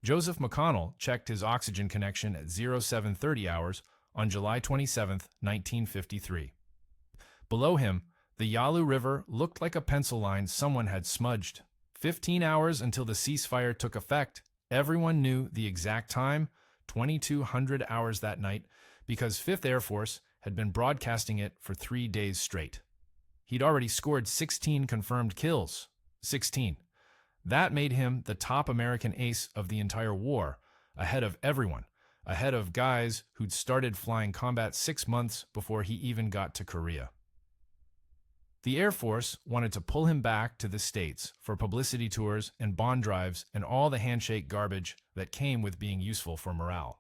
Joseph McConnell checked his oxygen connection at 0730 hours on July 27, 1953. Below him, the Yalu River looked like a pencil line someone had smudged. 15 hours until the ceasefire took effect. Everyone knew the exact time, 2200 hours that night, because 5th Air Force had been broadcasting it for 3 days straight. He'd already scored 16 confirmed kills. 16. That made him the top American ace of the entire war, ahead of everyone, ahead of guys who'd started flying combat 6 months before he even got to Korea. The Air Force wanted to pull him back to the States for publicity tours and bond drives and all the handshake garbage that came with being useful for morale.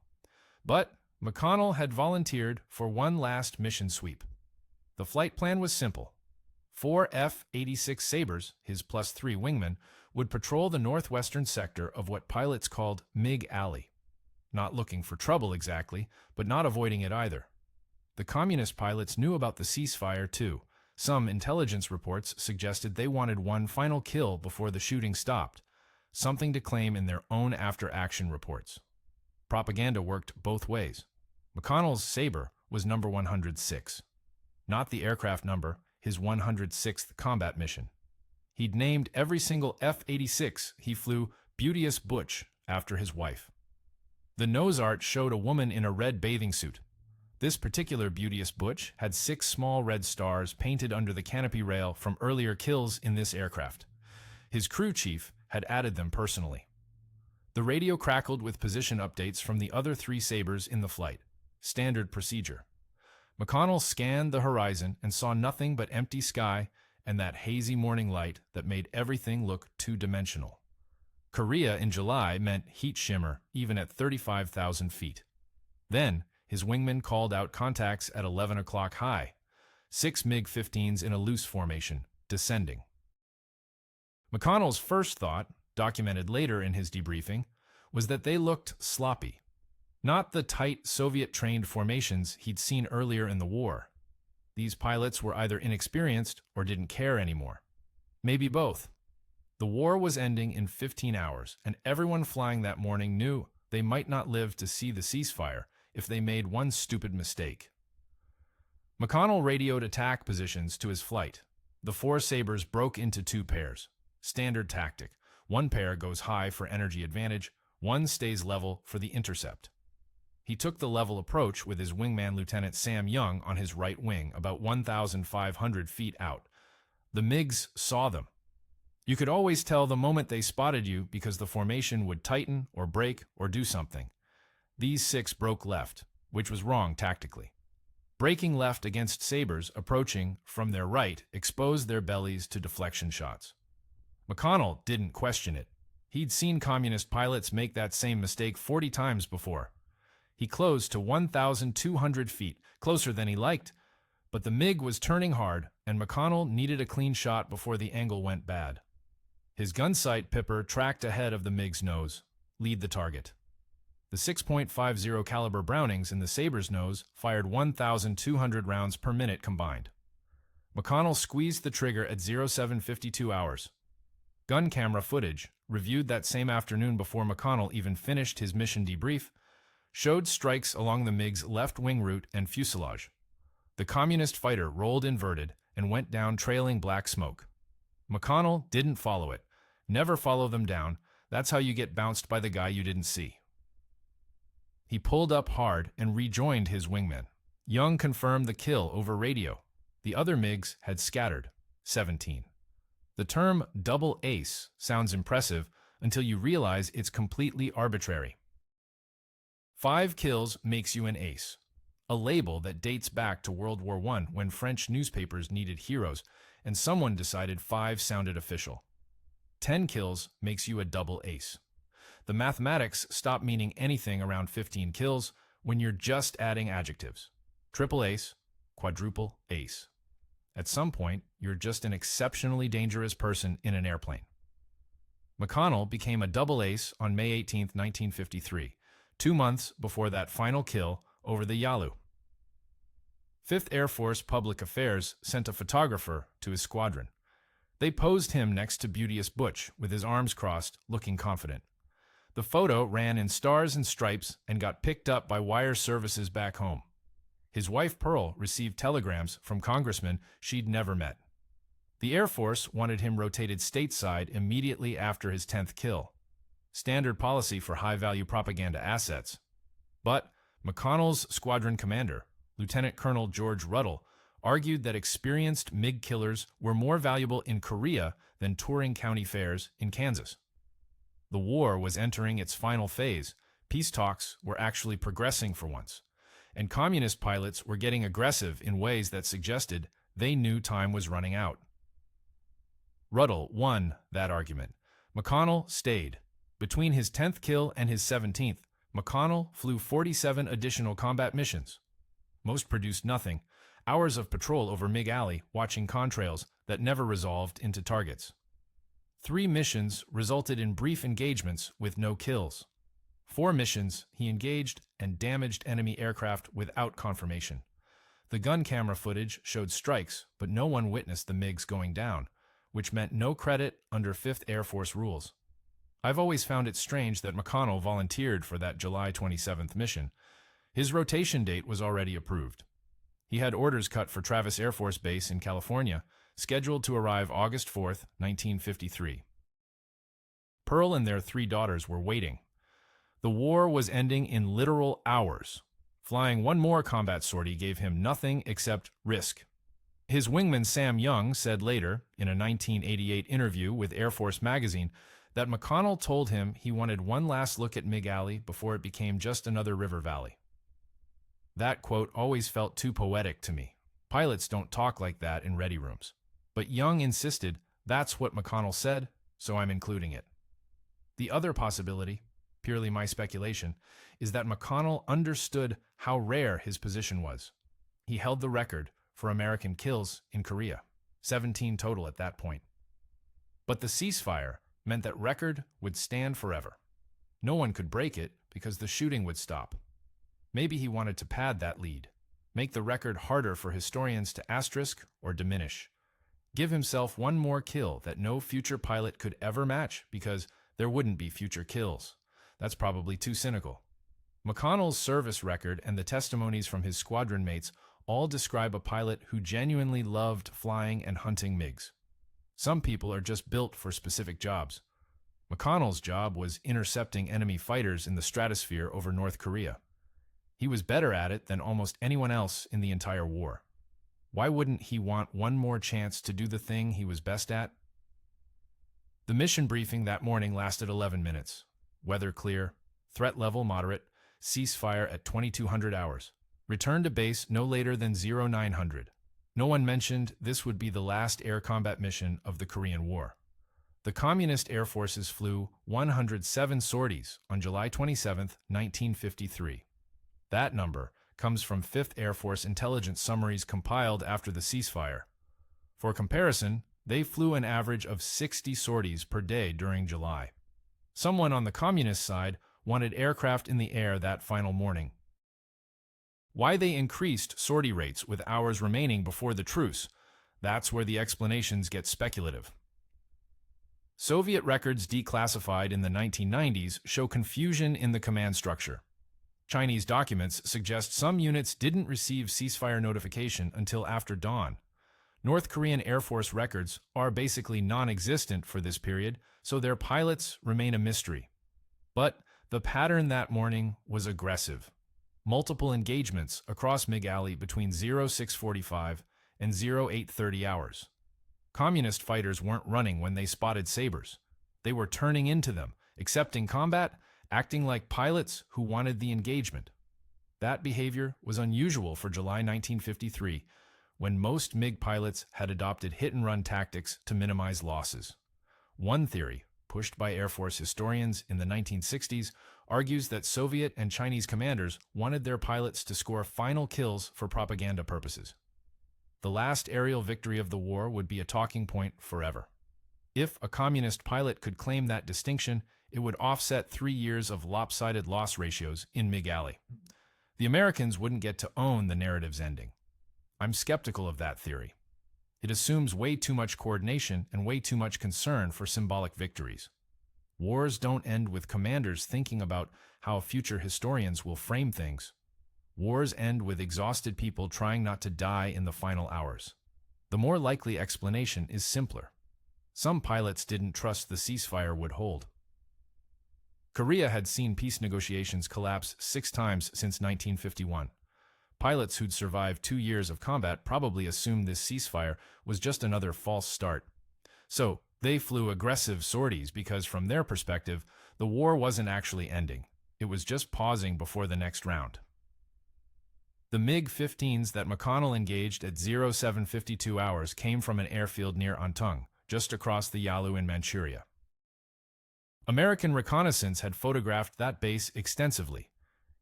But McConnell had volunteered for one last mission sweep. The flight plan was simple. 4 F-86 Sabres, his +3 wingmen, would patrol the northwestern sector of what pilots called MiG Alley. Not looking for trouble exactly, but not avoiding it either. The communist pilots knew about the ceasefire too. Some intelligence reports suggested they wanted one final kill before the shooting stopped, something to claim in their own after-action reports. Propaganda worked both ways. McConnell's Sabre was number 106, not the aircraft number, his 106th combat mission. He'd named every single F-86 he flew Beauteous Butch after his wife. The nose art showed a woman in a red bathing suit. This particular Beauteous Butch had 6 small red stars painted under the canopy rail from earlier kills in this aircraft. His crew chief had added them personally. The radio crackled with position updates from the other 3 Sabres in the flight. Standard procedure. McConnell scanned the horizon and saw nothing but empty sky and that hazy morning light that made everything look two-dimensional. Korea in July meant heat shimmer even at 35,000 feet. Then, his wingman called out contacts at 11 o'clock high. 6 MiG-15s in a loose formation, descending. McConnell's first thought, documented later in his debriefing, was that they looked sloppy. Not the tight Soviet-trained formations he'd seen earlier in the war. These pilots were either inexperienced or didn't care anymore. Maybe both. The war was ending in 15 hours, and everyone flying that morning knew they might not live to see the ceasefire if they made one stupid mistake. McConnell radioed attack positions to his flight. The 4 Sabres broke into 2 pairs. Standard tactic. 1 pair goes high for energy advantage, 1 stays level for the intercept. He took the level approach with his wingman Lieutenant Sam Young on his right wing, about 1,500 feet out. The MiGs saw them. You could always tell the moment they spotted you because the formation would tighten or break or do something. These 6 broke left, which was wrong tactically. Breaking left against Sabres approaching from their right exposed their bellies to deflection shots. McConnell didn't question it. He'd seen communist pilots make that same mistake 40 times before. He closed to 1,200 feet, closer than he liked, but the MiG was turning hard, and McConnell needed a clean shot before the angle went bad. His gun sight pipper tracked ahead of the MiG's nose. Lead the target. The 6.50 caliber Brownings in the Sabre's nose fired 1,200 rounds per minute combined. McConnell squeezed the trigger at 0752 hours. Gun camera footage, reviewed that same afternoon before McConnell even finished his mission debrief, showed strikes along the MiG's left wing route and fuselage. The communist fighter rolled inverted and went down trailing black smoke. McConnell didn't follow it. Never follow them down. That's how you get bounced by the guy you didn't see. He pulled up hard and rejoined his wingmen. Young confirmed the kill over radio. The other MiGs had scattered. 17. The term double ace sounds impressive until you realize it's completely arbitrary. 5 kills makes you an ace, a label that dates back to World War I when French newspapers needed heroes, and someone decided 5 sounded official. 10 kills makes you a double ace. The mathematics stop meaning anything around 15 kills when you're just adding adjectives. Triple ace, quadruple ace. At some point, you're just an exceptionally dangerous person in an airplane. McConnell became a double ace on May 18, 1953, 2 months before that final kill over the Yalu. 5th Air Force Public Affairs sent a photographer to his squadron. They posed him next to Beauteous Butch with his arms crossed, looking confident. The photo ran in stars and stripes and got picked up by wire services back home. His wife Pearl received telegrams from congressmen she'd never met. The Air Force wanted him rotated stateside immediately after his 10th kill. Standard policy for high-value propaganda assets. But McConnell's squadron commander, Lieutenant Colonel George Ruddle, argued that experienced MiG killers were more valuable in Korea than touring county fairs in Kansas. The war was entering its final phase. Peace talks were actually progressing for once, and communist pilots were getting aggressive in ways that suggested they knew time was running out. Ruddle won that argument. McConnell stayed. Between his 10th kill and his 17th, McConnell flew 47 additional combat missions. Most produced nothing, hours of patrol over MiG Alley watching contrails that never resolved into targets. 3 missions resulted in brief engagements with no kills. 4 missions he engaged and damaged enemy aircraft without confirmation. The gun camera footage showed strikes, but no one witnessed the MiGs going down, which meant no credit under 5th Air Force rules. I've always found it strange that McConnell volunteered for that July 27th mission. His rotation date was already approved. He had orders cut for Travis Air Force Base in California, scheduled to arrive August 4, 1953. Pearl and their 3 daughters were waiting. The war was ending in literal hours. Flying one more combat sortie gave him nothing except risk. His wingman Sam Young said later, in a 1988 interview with Air Force magazine, that McConnell told him he wanted one last look at MiG Alley before it became just another river valley. That quote always felt too poetic to me. Pilots don't talk like that in ready rooms. But Young insisted that's what McConnell said, so I'm including it. The other possibility, purely my speculation, is that McConnell understood how rare his position was. He held the record for American kills in Korea, 17 total at that point. But the ceasefire meant that record would stand forever. No one could break it because the shooting would stop. Maybe he wanted to pad that lead, make the record harder for historians to asterisk or diminish. Give himself one more kill that no future pilot could ever match because there wouldn't be future kills. That's probably too cynical. McConnell's service record and the testimonies from his squadron mates all describe a pilot who genuinely loved flying and hunting MiGs. Some people are just built for specific jobs. McConnell's job was intercepting enemy fighters in the stratosphere over North Korea. He was better at it than almost anyone else in the entire war. Why wouldn't he want one more chance to do the thing he was best at? The mission briefing that morning lasted 11 minutes. Weather clear, threat level moderate, ceasefire at 2200 hours. Return to base no later than 0900. No one mentioned this would be the last air combat mission of the Korean War. The Communist Air Forces flew 107 sorties on July 27, 1953. That number comes from 5th Air Force intelligence summaries compiled after the ceasefire. For comparison, they flew an average of 60 sorties per day during July. Someone on the communist side wanted aircraft in the air that final morning. Why they increased sortie rates with hours remaining before the truce, that's where the explanations get speculative. Soviet records declassified in the 1990s show confusion in the command structure. Chinese documents suggest some units didn't receive ceasefire notification until after dawn. North Korean Air Force records are basically non-existent for this period, so their pilots remain a mystery. But the pattern that morning was aggressive. Multiple engagements across MiG Alley between 0645 and 0830 hours. Communist fighters weren't running when they spotted Sabres. They were turning into them, accepting combat, acting like pilots who wanted the engagement. That behavior was unusual for July 1953, when most MiG pilots had adopted hit-and-run tactics to minimize losses. One theory, pushed by Air Force historians in the 1960s, argues that Soviet and Chinese commanders wanted their pilots to score final kills for propaganda purposes. The last aerial victory of the war would be a talking point forever. If a communist pilot could claim that distinction, it would offset 3 years of lopsided loss ratios in MiG Alley. The Americans wouldn't get to own the narrative's ending. I'm skeptical of that theory. It assumes way too much coordination and way too much concern for symbolic victories. Wars don't end with commanders thinking about how future historians will frame things. Wars end with exhausted people trying not to die in the final hours. The more likely explanation is simpler. Some pilots didn't trust the ceasefire would hold. Korea had seen peace negotiations collapse 6 times since 1951. Pilots who'd survived 2 years of combat probably assumed this ceasefire was just another false start. So, they flew aggressive sorties because from their perspective, the war wasn't actually ending. It was just pausing before the next round. The MiG-15s that McConnell engaged at 0752 hours came from an airfield near Antung, just across the Yalu in Manchuria. American reconnaissance had photographed that base extensively.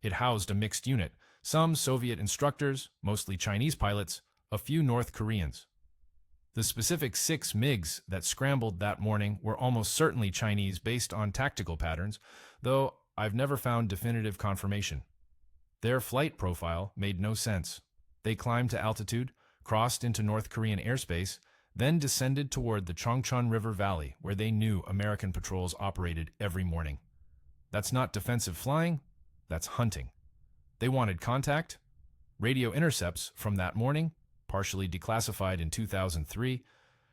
It housed a mixed unit, some Soviet instructors, mostly Chinese pilots, a few North Koreans. The specific 6 MiGs that scrambled that morning were almost certainly Chinese based on tactical patterns, though I've never found definitive confirmation. Their flight profile made no sense. They climbed to altitude, crossed into North Korean airspace, then descended toward the Chongchon River Valley, where they knew American patrols operated every morning. That's not defensive flying, that's hunting. They wanted contact. Radio intercepts from that morning, partially declassified in 2003,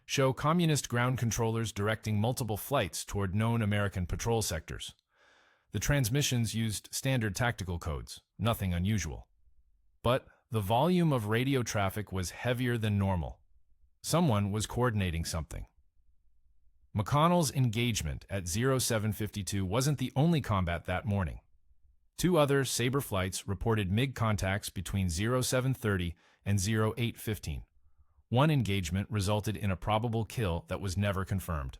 show Communist ground controllers directing multiple flights toward known American patrol sectors. The transmissions used standard tactical codes, nothing unusual. But the volume of radio traffic was heavier than normal. Someone was coordinating something. McConnell's engagement at 0752 wasn't the only combat that morning. 2 other Sabre flights reported MiG contacts between 0730 and 0815. One engagement resulted in a probable kill that was never confirmed.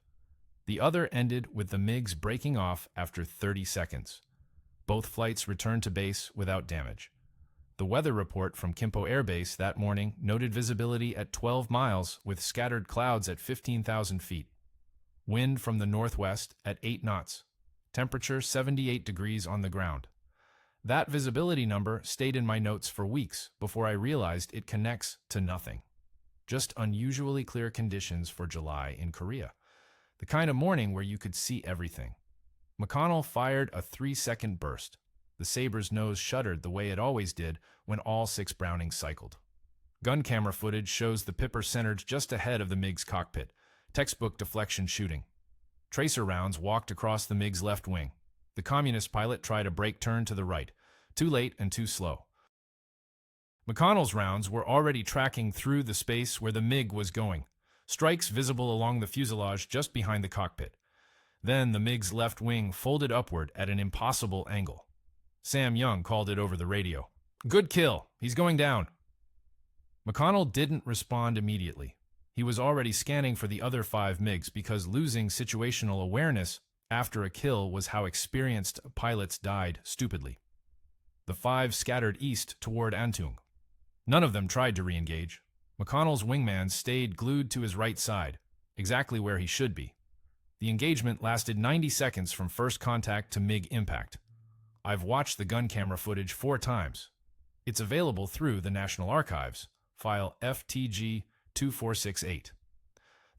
The other ended with the MiGs breaking off after 30 seconds. Both flights returned to base without damage. The weather report from Kimpo Air Base that morning noted visibility at 12 miles with scattered clouds at 15,000 feet. Wind from the northwest at 8 knots. Temperature 78 degrees on the ground. That visibility number stayed in my notes for weeks before I realized it connects to nothing. Just unusually clear conditions for July in Korea. The kind of morning where you could see everything. McConnell fired a 3-second burst. The Sabre's nose shuddered the way it always did when all 6 Brownings cycled. Gun camera footage shows the Pipper centered just ahead of the MiG's cockpit. Textbook deflection shooting. Tracer rounds walked across the MiG's left wing. The communist pilot tried a brake turn to the right. Too late and too slow. McConnell's rounds were already tracking through the space where the MiG was going. Strikes visible along the fuselage just behind the cockpit. Then the MiG's left wing folded upward at an impossible angle. Sam Young called it over the radio. "Good kill. He's going down." McConnell didn't respond immediately. He was already scanning for the other 5 MiGs because losing situational awareness after a kill was how experienced pilots died stupidly. The 5 scattered east toward Antung. None of them tried to re-engage. McConnell's wingman stayed glued to his right side, exactly where he should be. The engagement lasted 90 seconds from first contact to MiG impact. I've watched the gun camera footage 4 times. It's available through the National Archives, file FTG 2468.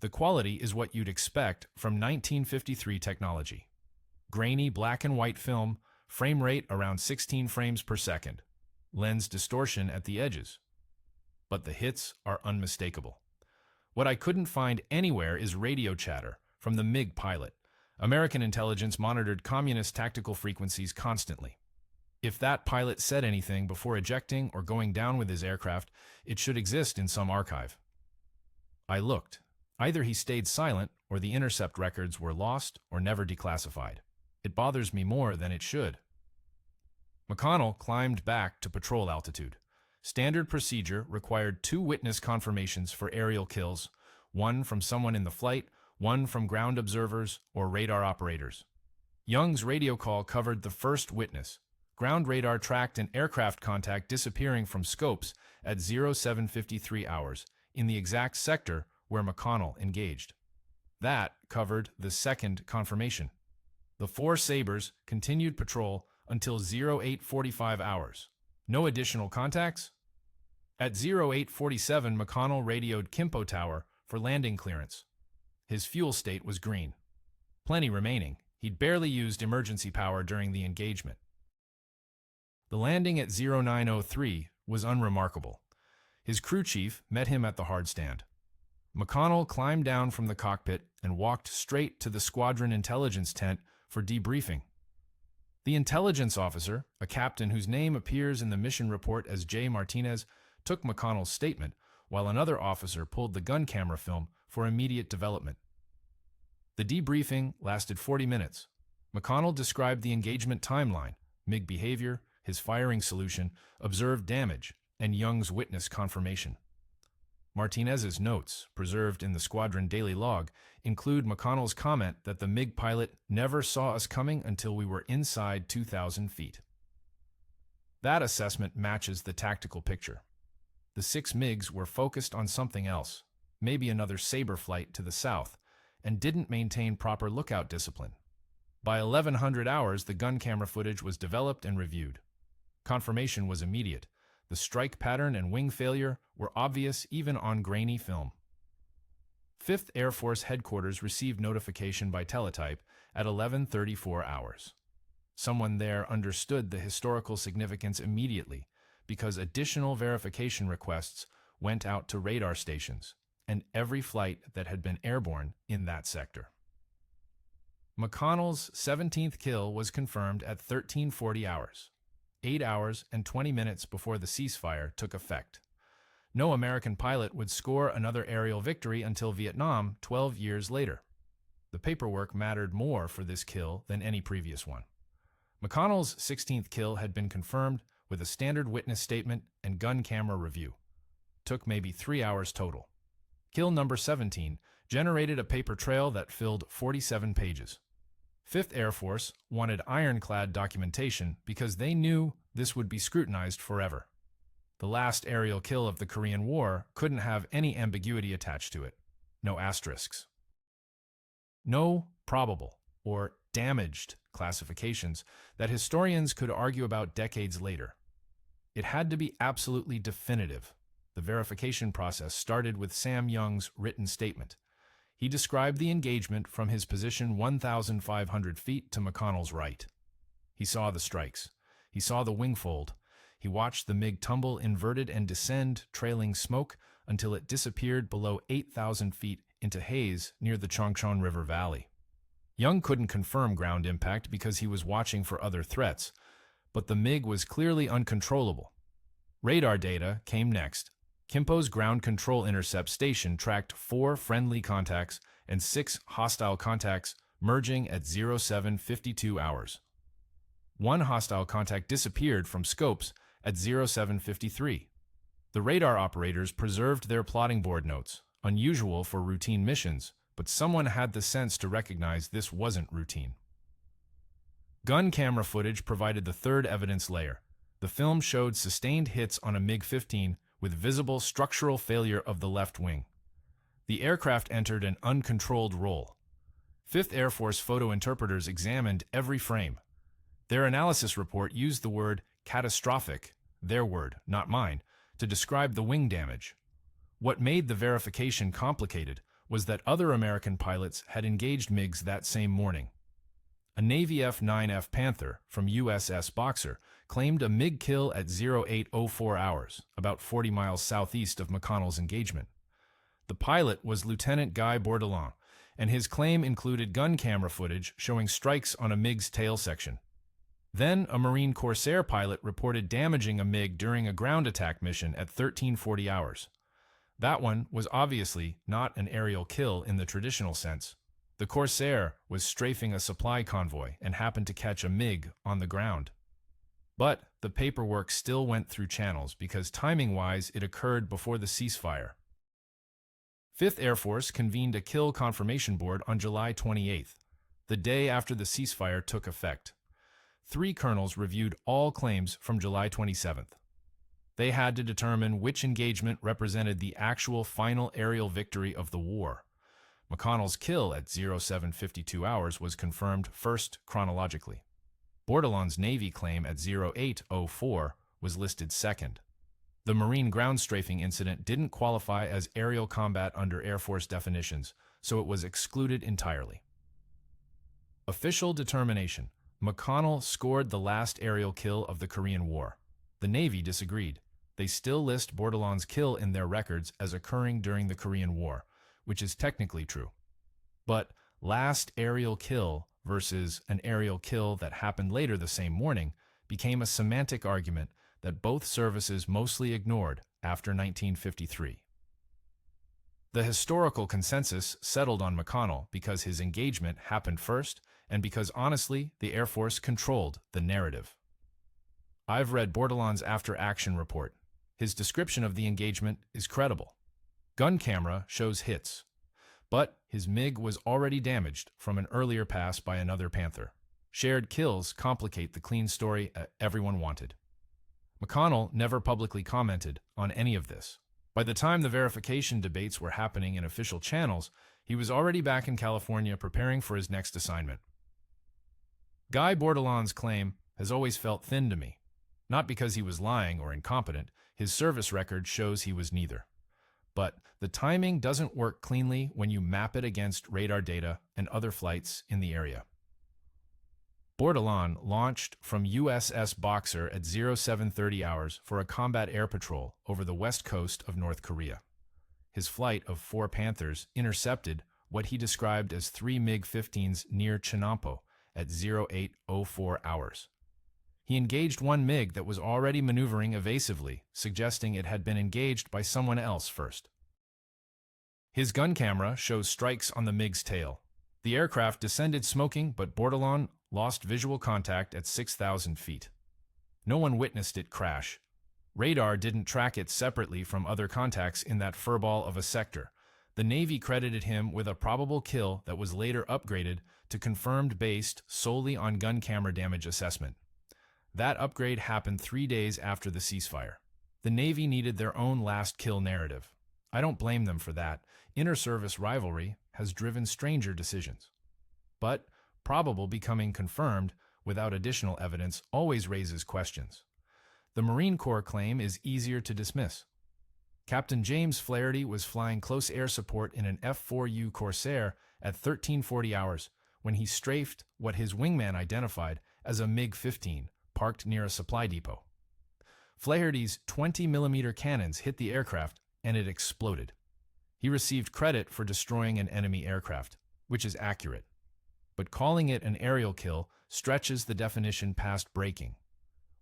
The quality is what you'd expect from 1953 technology. Grainy black and white film, frame rate around 16 frames per second. Lens distortion at the edges. But the hits are unmistakable. What I couldn't find anywhere is radio chatter from the MiG pilot. American intelligence monitored communist tactical frequencies constantly. If that pilot said anything before ejecting or going down with his aircraft, it should exist in some archive. I looked. Either he stayed silent or the intercept records were lost or never declassified. It bothers me more than it should. McConnell climbed back to patrol altitude. Standard procedure required 2 witness confirmations for aerial kills, one from someone in the flight, one from ground observers or radar operators. Young's radio call covered the first witness. Ground radar tracked an aircraft contact disappearing from scopes at 0753 hours in the exact sector where McConnell engaged. That covered the second confirmation. The 4 Sabres continued patrol until 0845 hours. No additional contacts? At 0847, McConnell radioed Kimpo Tower for landing clearance. His fuel state was green. Plenty remaining, He'd barely used emergency power during the engagement. The landing at 0903 was unremarkable. His crew chief met him at the hardstand. McConnell climbed down from the cockpit and walked straight to the squadron intelligence tent for debriefing. The intelligence officer, a captain whose name appears in the mission report as J. Martinez, took McConnell's statement, while another officer pulled the gun camera film for immediate development. The debriefing lasted 40 minutes. McConnell described the engagement timeline, MiG behavior, his firing solution, observed damage, and Young's witness confirmation. Martinez's notes, preserved in the squadron daily log, include McConnell's comment that the MiG pilot never saw us coming until we were inside 2,000 feet. That assessment matches the tactical picture. The 6 MiGs were focused on something else, maybe another Sabre flight to the south, and didn't maintain proper lookout discipline. By 1100 hours, the gun camera footage was developed and reviewed. Confirmation was immediate. The strike pattern and wing failure were obvious even on grainy film. 5th Air Force Headquarters received notification by teletype at 11:34 hours. Someone there understood the historical significance immediately because additional verification requests went out to radar stations and every flight that had been airborne in that sector. McConnell's 17th kill was confirmed at 13:40 hours. 8 hours and 20 minutes before the ceasefire took effect. No American pilot would score another aerial victory until Vietnam 12 years later. The paperwork mattered more for this kill than any previous one. McConnell's 16th kill had been confirmed with a standard witness statement and gun camera review. Took maybe 3 hours total. Kill number 17 generated a paper trail that filled 47 pages. 5th Air Force wanted ironclad documentation because they knew this would be scrutinized forever. The last aerial kill of the Korean War couldn't have any ambiguity attached to it. No asterisks. No probable or damaged classifications that historians could argue about decades later. It had to be absolutely definitive. The verification process started with Sam Young's written statement. He described the engagement from his position 1,500 feet to McConnell's right. He saw the strikes. He saw the wing fold. He watched the MiG tumble inverted and descend, trailing smoke, until it disappeared below 8,000 feet into haze near the Chongchon River Valley. Young couldn't confirm ground impact because he was watching for other threats, but the MiG was clearly uncontrollable. Radar data came next. Kimpo's ground control intercept station tracked 4 friendly contacts and 6 hostile contacts merging at 0752 hours. 1 hostile contact disappeared from scopes at 0753. The radar operators preserved their plotting board notes, unusual for routine missions, but someone had the sense to recognize this wasn't routine. Gun camera footage provided the third evidence layer. The film showed sustained hits on a MiG-15 with visible structural failure of the left wing. The aircraft entered an uncontrolled roll. 5th Air Force photo interpreters examined every frame. Their analysis report used the word catastrophic, their word, not mine, to describe the wing damage. What made the verification complicated was that other American pilots had engaged MiGs that same morning. A Navy F-9F Panther from USS Boxer claimed a MiG kill at 0804 hours, about 40 miles southeast of McConnell's engagement. The pilot was Lieutenant Guy Bourdillon, and his claim included gun camera footage showing strikes on a MiG's tail section. Then, a Marine Corsair pilot reported damaging a MiG during a ground attack mission at 1340 hours. That one was obviously not an aerial kill in the traditional sense. The Corsair was strafing a supply convoy and happened to catch a MiG on the ground. But the paperwork still went through channels because timing-wise it occurred before the ceasefire. 5th Air Force convened a kill confirmation board on July 28th, the day after the ceasefire took effect. 3 colonels reviewed all claims from July 27th. They had to determine which engagement represented the actual final aerial victory of the war. McConnell's kill at 0752 hours was confirmed first chronologically. Bourdillon's Navy claim at 0804 was listed second. The Marine ground strafing incident didn't qualify as aerial combat under Air Force definitions, so it was excluded entirely. Official determination. McConnell scored the last aerial kill of the Korean War. The Navy disagreed. They still list Bordelon's kill in their records as occurring during the Korean War, which is technically true. But last aerial kill versus an aerial kill that happened later the same morning became a semantic argument that both services mostly ignored after 1953. The historical consensus settled on McConnell because his engagement happened first and because, honestly, the Air Force controlled the narrative. I've read Bordelon's after-action report. His description of the engagement is credible. Gun camera shows hits, but his MiG was already damaged from an earlier pass by another Panther. Shared kills complicate the clean story everyone wanted. McConnell never publicly commented on any of this. By the time the verification debates were happening in official channels, he was already back in California preparing for his next assignment. Guy Bordelon's claim has always felt thin to me. Not because he was lying or incompetent, his service record shows he was neither. But the timing doesn't work cleanly when you map it against radar data and other flights in the area. Bordelon launched from USS Boxer at 0730 hours for a combat air patrol over the west coast of North Korea. His flight of 4 Panthers intercepted what he described as 3 MiG-15s near Chinampo at 0804 hours. He engaged one MiG that was already maneuvering evasively, suggesting it had been engaged by someone else first. His gun camera shows strikes on the MiG's tail. The aircraft descended smoking, but Bordelon lost visual contact at 6,000 feet. No one witnessed it crash. Radar didn't track it separately from other contacts in that furball of a sector. The Navy credited him with a probable kill that was later upgraded to confirmed based solely on gun camera damage assessment. That upgrade happened 3 days after the ceasefire. The Navy needed their own last kill narrative. I don't blame them for that. Inter-service rivalry has driven stranger decisions. But probable becoming confirmed without additional evidence always raises questions. The Marine Corps claim is easier to dismiss. Captain James Flaherty was flying close air support in an F-4U Corsair at 1340 hours when he strafed what his wingman identified as a MiG-15 parked near a supply depot. Flaherty's 20mm cannons hit the aircraft and it exploded. He received credit for destroying an enemy aircraft, which is accurate. But calling it an aerial kill stretches the definition past breaking.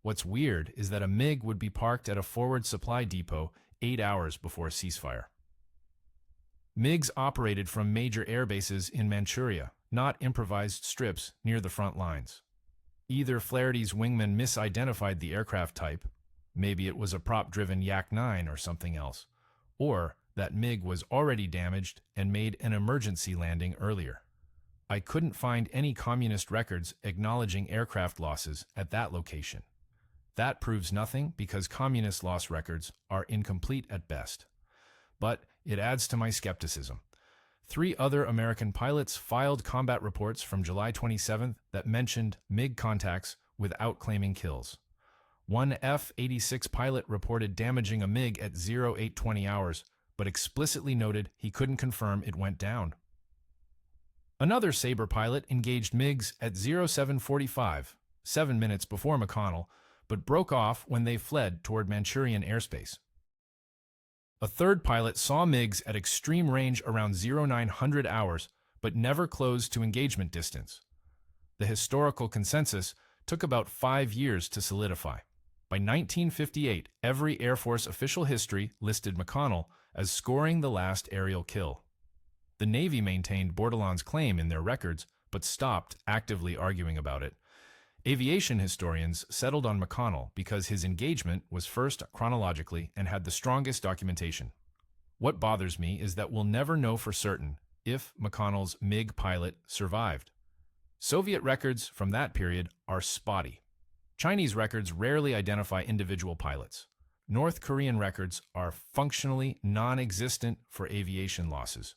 What's weird is that a MiG would be parked at a forward supply depot 8 hours before ceasefire. MiGs operated from major air bases in Manchuria, not improvised strips near the front lines. Either Flaherty's wingman misidentified the aircraft type, maybe it was a prop-driven Yak-9 or something else, or that MiG was already damaged and made an emergency landing earlier. I couldn't find any communist records acknowledging aircraft losses at that location. That proves nothing because communist loss records are incomplete at best. But it adds to my skepticism. 3 other American pilots filed combat reports from July 27th that mentioned MiG contacts without claiming kills. One F-86 pilot reported damaging a MiG at 0820 hours, but explicitly noted he couldn't confirm it went down. Another Sabre pilot engaged MiGs at 0745, 7 minutes before McConnell, but broke off when they fled toward Manchurian airspace. A third pilot saw MiGs at extreme range around 0900 hours, but never closed to engagement distance. The historical consensus took about 5 years to solidify. By 1958, every Air Force official history listed McConnell as scoring the last aerial kill. The Navy maintained Bordelon's claim in their records, but stopped actively arguing about it. Aviation historians settled on McConnell because his engagement was first chronologically and had the strongest documentation. What bothers me is that we'll never know for certain if McConnell's MiG pilot survived. Soviet records from that period are spotty. Chinese records rarely identify individual pilots. North Korean records are functionally non-existent for aviation losses.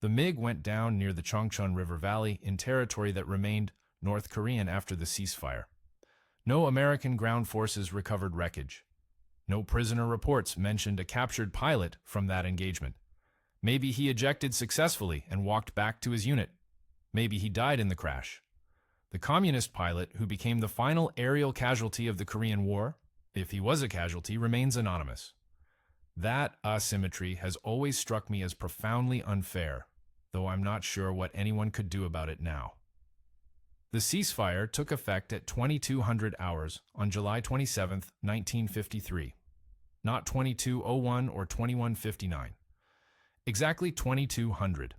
The MiG went down near the Chongchon River Valley in territory that remained North Korean after the ceasefire. No American ground forces recovered wreckage. No prisoner reports mentioned a captured pilot from that engagement. Maybe he ejected successfully and walked back to his unit. Maybe he died in the crash. The Communist pilot who became the final aerial casualty of the Korean War, if he was a casualty, remains anonymous. That asymmetry has always struck me as profoundly unfair, though I'm not sure what anyone could do about it now. The ceasefire took effect at 2200 hours on July 27, 1953. Not 2201 or 2159. Exactly 2200.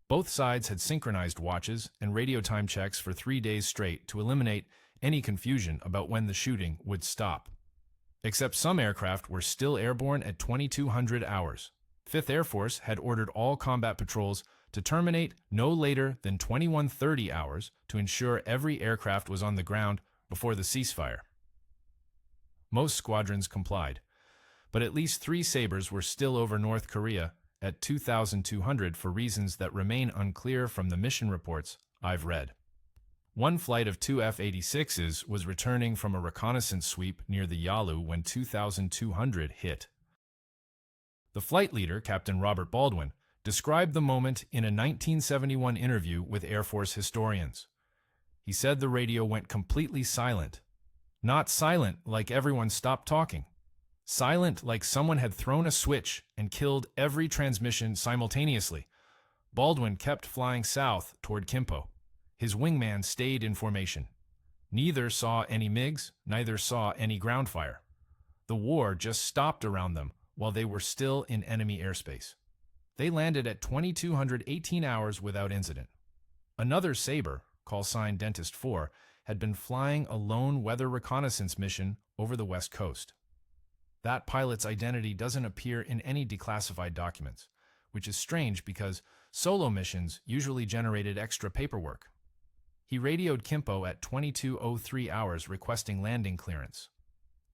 Both sides had synchronized watches and radio time checks for 3 days straight to eliminate any confusion about when the shooting would stop. Except some aircraft were still airborne at 2200 hours. 5th Air Force had ordered all combat patrols to terminate no later than 2130 hours to ensure every aircraft was on the ground before the ceasefire. Most squadrons complied, but at least 3 Sabres were still over North Korea at 2200 for reasons that remain unclear from the mission reports I've read. One flight of 2 F-86s was returning from a reconnaissance sweep near the Yalu when 2200 hit. The flight leader, Captain Robert Baldwin, described the moment in a 1971 interview with Air Force historians. He said the radio went completely silent. Not silent like everyone stopped talking. Silent like someone had thrown a switch and killed every transmission simultaneously. Baldwin kept flying south toward Kimpo. His wingman stayed in formation. Neither saw any MiGs, neither saw any ground fire. The war just stopped around them while they were still in enemy airspace. They landed at 2218 hours without incident. Another Sabre, call sign Dentist 4, had been flying a lone weather reconnaissance mission over the West Coast. That pilot's identity doesn't appear in any declassified documents, which is strange because solo missions usually generated extra paperwork. He radioed Kimpo at 2203 hours requesting landing clearance.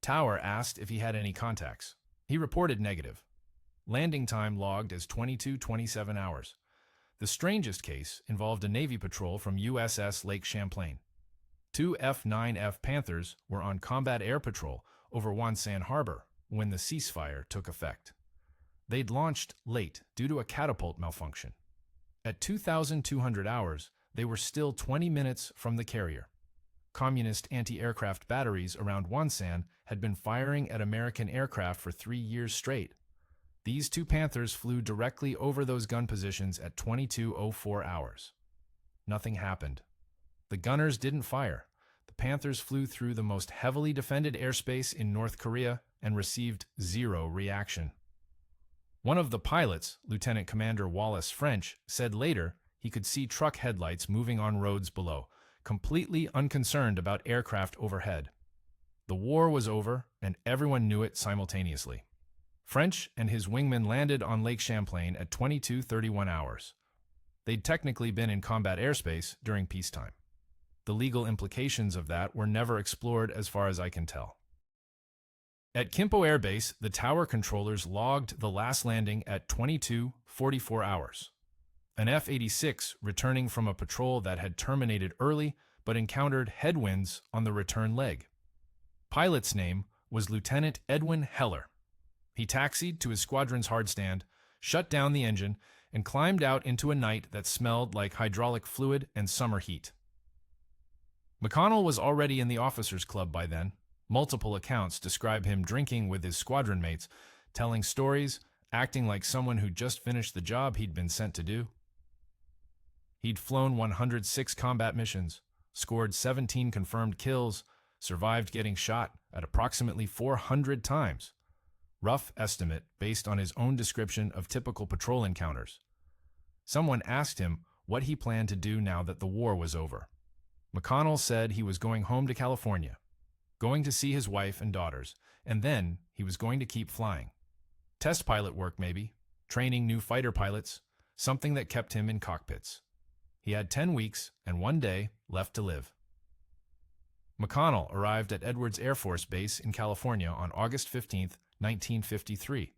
Tower asked if he had any contacts. He reported negative. Landing time logged as 2227 hours. The strangest case involved a Navy patrol from USS Lake Champlain. 2 F-9F Panthers were on combat air patrol over Wonsan Harbor when the ceasefire took effect. They'd launched late due to a catapult malfunction. At 2200 hours, they were still 20 minutes from the carrier. Communist anti-aircraft batteries around Wonsan had been firing at American aircraft for 3 years straight. These 2 Panthers flew directly over those gun positions at 2204 hours. Nothing happened. The gunners didn't fire. The Panthers flew through the most heavily defended airspace in North Korea and received 0 reaction. One of the pilots, Lieutenant Commander Wallace French, said later he could see truck headlights moving on roads below, completely unconcerned about aircraft overhead. The war was over, and everyone knew it simultaneously. French and his wingmen landed on Lake Champlain at 2231 hours. They'd technically been in combat airspace during peacetime. The legal implications of that were never explored as far as I can tell. At Kimpo Air Base, the tower controllers logged the last landing at 2244 hours. An F-86 returning from a patrol that had terminated early but encountered headwinds on the return leg. Pilot's name was Lieutenant Edwin Heller. He taxied to his squadron's hardstand, shut down the engine, and climbed out into a night that smelled like hydraulic fluid and summer heat. McConnell was already in the officers' club by then. Multiple accounts describe him drinking with his squadron mates, telling stories, acting like someone who just finished the job he'd been sent to do. He'd flown 106 combat missions, scored 17 confirmed kills, survived getting shot at approximately 400 times. Rough estimate based on his own description of typical patrol encounters. Someone asked him what he planned to do now that the war was over. McConnell said he was going home to California, going to see his wife and daughters, and then he was going to keep flying. Test pilot work maybe, training new fighter pilots, something that kept him in cockpits. He had 10 weeks and 1 day left to live. McConnell arrived at Edwards Air Force Base in California on August 15, 1953.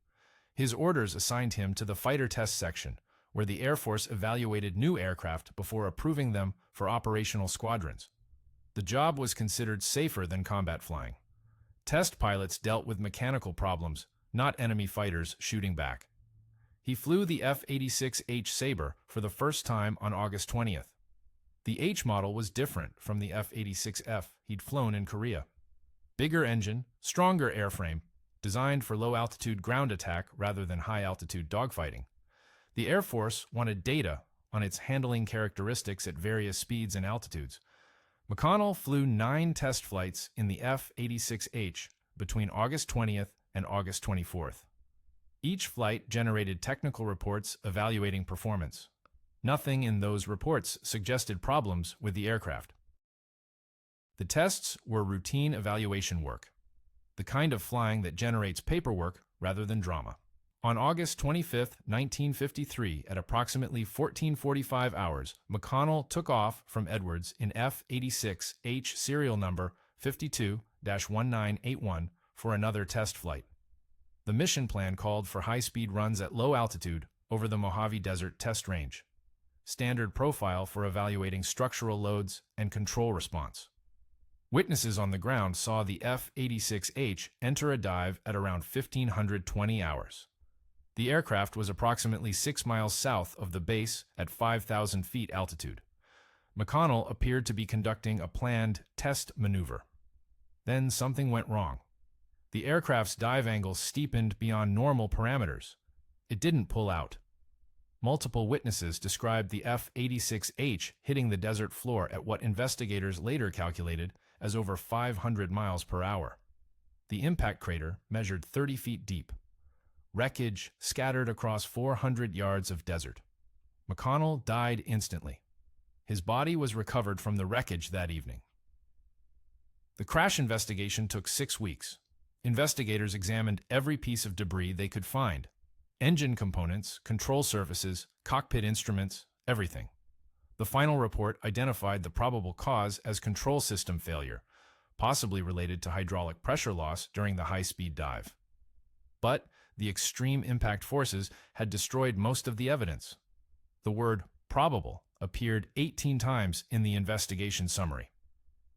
His orders assigned him to the fighter test section, where the Air Force evaluated new aircraft before approving them for operational squadrons. The job was considered safer than combat flying. Test pilots dealt with mechanical problems, not enemy fighters shooting back. He flew the F-86 Sabre for the first time on August 20th. The H model was different from the F-86F he'd flown in Korea. Bigger engine, stronger airframe, designed for low-altitude ground attack rather than high-altitude dogfighting. The Air Force wanted data on its handling characteristics at various speeds and altitudes. McConnell flew 9 test flights in the F-86H between August 20th and August 24th. Each flight generated technical reports evaluating performance. Nothing in those reports suggested problems with the aircraft. The tests were routine evaluation work, the kind of flying that generates paperwork rather than drama. On August 25, 1953, at approximately 14:45 hours, McConnell took off from Edwards in F-86H serial number 52-1981 for another test flight. The mission plan called for high-speed runs at low altitude over the Mojave Desert test range. Standard profile for evaluating structural loads and control response. Witnesses on the ground saw the F-86H enter a dive at around 1520 hours. The aircraft was approximately 6 miles south of the base at 5,000 feet altitude. McConnell appeared to be conducting a planned test maneuver. Then something went wrong. The aircraft's dive angle steepened beyond normal parameters. It didn't pull out. Multiple witnesses described the F-86H hitting the desert floor at what investigators later calculated as over 500 miles per hour. The impact crater measured 30 feet deep. Wreckage scattered across 400 yards of desert. McConnell died instantly. His body was recovered from the wreckage that evening. The crash investigation took 6 weeks. Investigators examined every piece of debris they could find. Engine components, control surfaces, cockpit instruments, everything. The final report identified the probable cause as control system failure, possibly related to hydraulic pressure loss during the high-speed dive. But the extreme impact forces had destroyed most of the evidence. The word probable appeared 18 times in the investigation summary.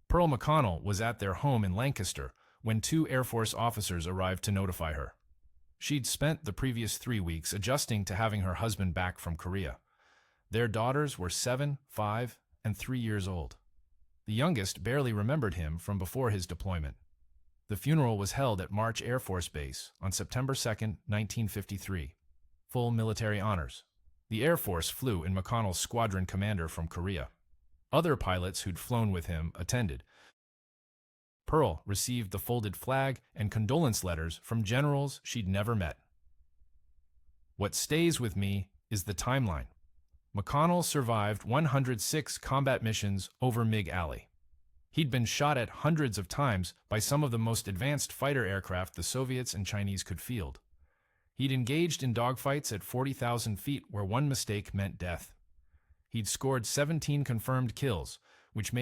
Pearl McConnell was at their home in Lancaster when 2 Air Force officers arrived to notify her. She'd spent the previous 3 weeks adjusting to having her husband back from Korea. Their daughters were 7, 5, and 3 years old. The youngest barely remembered him from before his deployment. The funeral was held at March Air Force Base on September 2, 1953. Full military honors. The Air Force flew in McConnell's squadron commander from Korea. Other pilots who'd flown with him attended. Pearl received the folded flag and condolence letters from generals she'd never met. What stays with me is the timeline. McConnell survived 106 combat missions over MiG Alley. He'd been shot at hundreds of times by some of the most advanced fighter aircraft the Soviets and Chinese could field. He'd engaged in dogfights at 40,000 feet where one mistake meant death. He'd scored 17 confirmed kills, which made